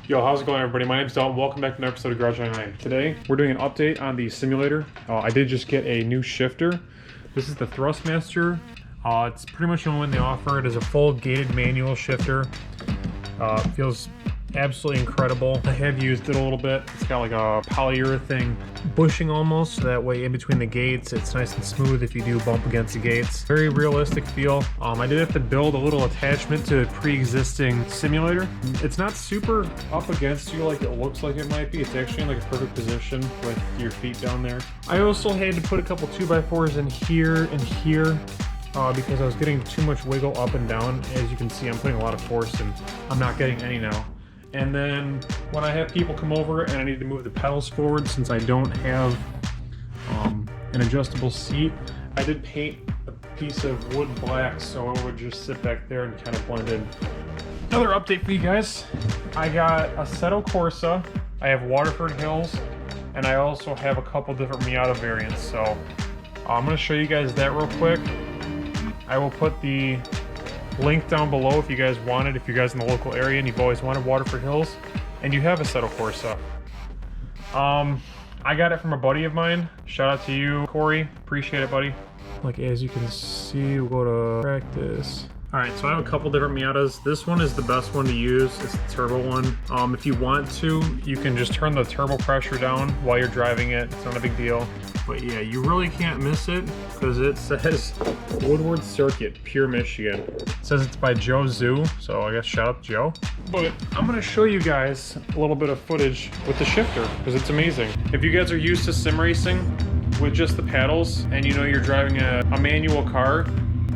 Yo, how's it going, everybody? My name's Dalton. Welcome back to another episode of Garage 99. Today, we're doing an update on the simulator. I did just get a new shifter. This is the THRUSTMASTER. It's pretty much the only one they offer. It is a full gated manual shifter. Feels absolutely incredible. I have used it a little bit. It's got like a polyurethane bushing almost, so that way in between the gates it's nice and smooth if you do bump against the gates. Very realistic feel. I did have to build a little attachment to a pre-existing simulator. It's not super up against you like it looks like it might be. It's actually in like a perfect position with your feet down there. I also had to put a couple 2x4s in here and here. Because I was getting too much wiggle up and down. As you can see, I'm putting a lot of force and I'm not getting any now. And then when I have people come over and I need to move the pedals forward, since I don't have an adjustable seat, I did paint a piece of wood black so it would just sit back there and kind of blend in. Another update for you guys. I got a Assetto Corsa, I have Waterford Hills, and I also have a couple different Miata variants. So I'm going to show you guys that real quick. I will put the link down below if you guys want it, if you're guys in the local area and you've always wanted Waterford Hills and you have a Assetto Corsa. I got it from a buddy of mine. Shout out to you, Corey. Appreciate it, buddy. Like, as you can see, we'll go to practice. Alright, so I have a couple different Miatas. This one is the best one to use. It's the turbo one. If you want to, you can just turn the turbo pressure down while you're driving it. It's not a big deal. But yeah, you really can't miss it because it says Woodward Circuit, Pure Michigan. It says it's by Joe Zoo, so I guess shout out to Joe. But I'm going to show you guys a little bit of footage with the shifter because it's amazing. If you guys are used to sim racing with just the paddles and you know you're driving a manual car,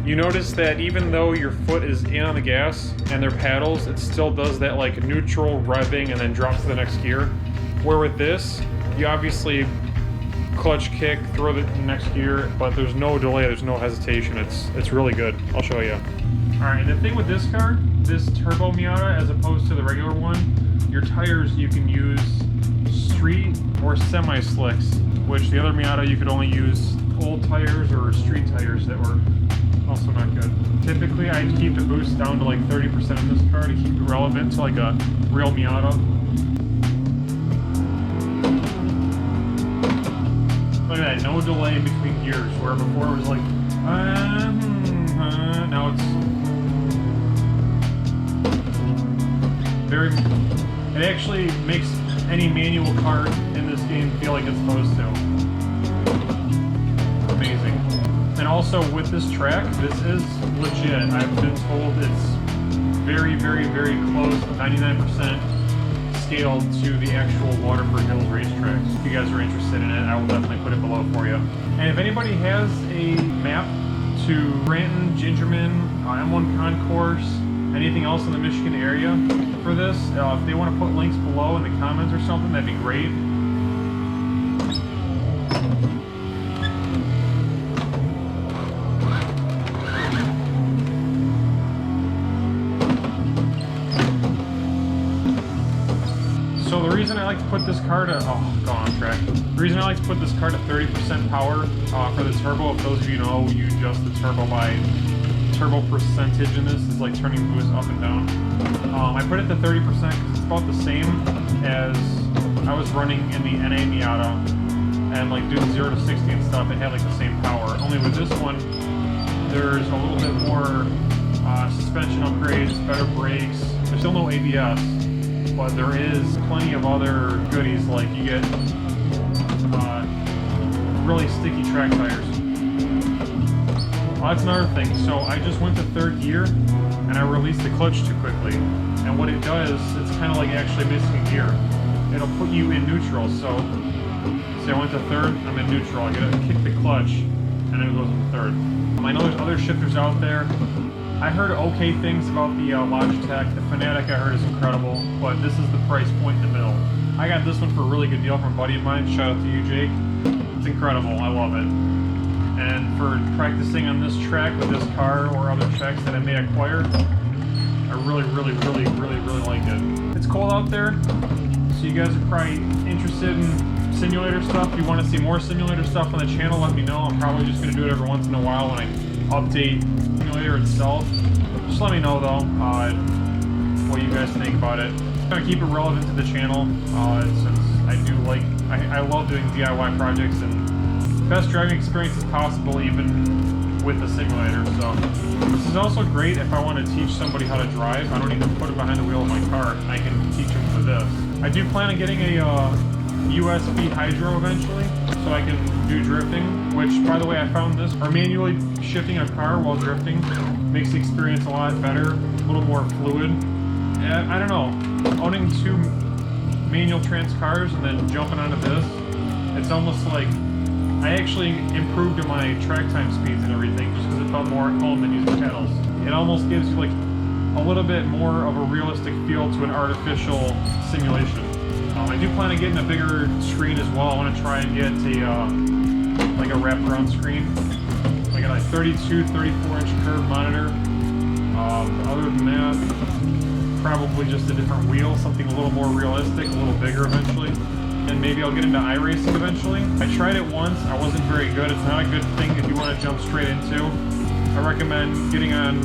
you notice that even though your foot is in on the gas and their paddles, it still does that like neutral revving and then drops to the next gear. Where with this, you obviously clutch kick, throw the next gear, but there's no delay, there's no hesitation. It's really good. I'll show you. Alright, the thing with this car, this turbo Miata, as opposed to the regular one, your tires you can use street or semi-slicks, which the other Miata you could only use old tires or street tires that were also not good. Typically I'd keep the boost down to like 30% in this car to keep it relevant to like a real Miata. Look at that, no delay in between gears, where before it was like, now it's it actually makes any manual car in this game feel like it's supposed to. Amazing. And also with this track, this is legit. I've been told it's very, very, very close, 99%. Scaled to the actual Waterford Hills racetracks. If you guys are interested in it, I will definitely put it below for you. And if anybody has a map to Branton, Gingerman, M1 Concourse, anything else in the Michigan area for this, if they want to put links below in the comments or something, that'd be great. So the reason I like to put this car to, go on track. The reason I like to put this car to 30% power for the turbo, if those of you know, you adjust the turbo by turbo percentage in this, is like turning the boost up and down. I put it to 30% because it's about the same as I was running in the NA Miata and like doing 0 to 60 and stuff, it had like the same power. Only with this one, there's a little bit more suspension upgrades, better brakes. There's still no ABS. But there is plenty of other goodies, like you get really sticky track tires. That's another thing. So I just went to third gear and I released the clutch too quickly. And what it does, it's kind of like actually missing a gear. It'll put you in neutral. So say I went to third, I'm in neutral. I gotta kick the clutch and it goes into third. I know there's other shifters out there. I heard okay things about the Logitech. The Fanatic I heard is incredible, but this is the price point in the middle. I got this one for a really good deal from a buddy of mine. Shout out to you, Jake. It's incredible. I love it. And for practicing on this track with this car or other tracks that I may acquire, I really, really, really, really, really like it. It's cold out there, so you guys are probably interested in simulator stuff. If you want to see more simulator stuff on the channel, let me know. I'm probably just going to do it every once in a while when I update the simulator itself. Just let me know though. what you guys think about it. I'm gonna keep it relevant to the channel, since I love doing DIY projects, and best driving experience is possible even with the simulator. So this is also great if I want to teach somebody how to drive. I don't need to put them behind the wheel of my car. I can teach them for this. I do plan on getting a USB hydro eventually, so I can do drifting, which, by the way, I found this, or manually shifting a car while drifting makes the experience a lot better, a little more fluid. I don't know, owning two manual trans cars and then jumping onto this, it's almost like I actually improved in my track time speeds and everything just because it felt more at home than using pedals. It almost gives you like a little bit more of a realistic feel to an artificial simulation. I do plan on getting a bigger screen as well. I want to try and get like a wraparound screen, like a 32, 34-inch curved monitor. Other than that, probably just a different wheel, something a little more realistic, a little bigger eventually. And maybe I'll get into iRacing eventually. I tried it once, I wasn't very good. It's not a good thing if you want to jump straight into. I recommend getting on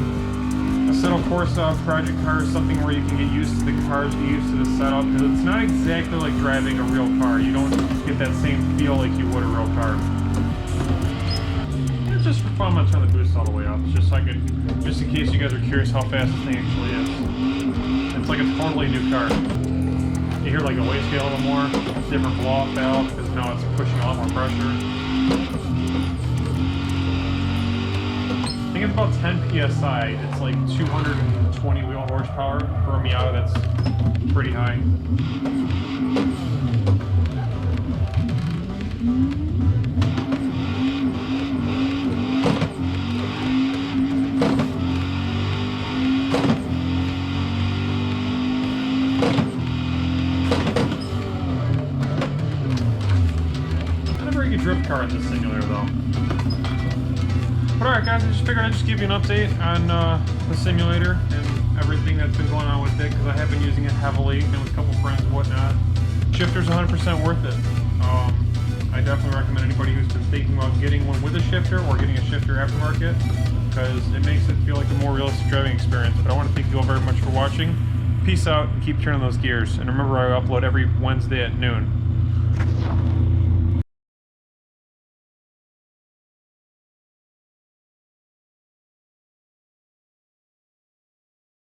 a Settle Corsa project car, something where you can get used to the cars, get used to the setup, because it's not exactly like driving a real car. You don't get that same feel like you would a real car. It's just for fun. I'm gonna turn the boost all the way up, just so I could, just in case you guys are curious how fast this thing actually is. It's like a totally new car. You hear like the wastegate a little more, different blow-off valve, because now it's pushing a lot more pressure. I think it's about 10 psi. It's like 220 wheel horsepower. For a Miata, that's pretty high. Drift car in this simulator though. But alright guys, I just figured I'd just give you an update on the simulator and everything that's been going on with it, because I have been using it heavily and with a couple friends and whatnot. Shifter's 100% worth it. I definitely recommend anybody who's been thinking about getting one with a shifter or getting a shifter aftermarket, because it makes it feel like a more realistic driving experience. But I want to thank you all very much for watching. Peace out and keep turning those gears. And remember, I upload every Wednesday at noon.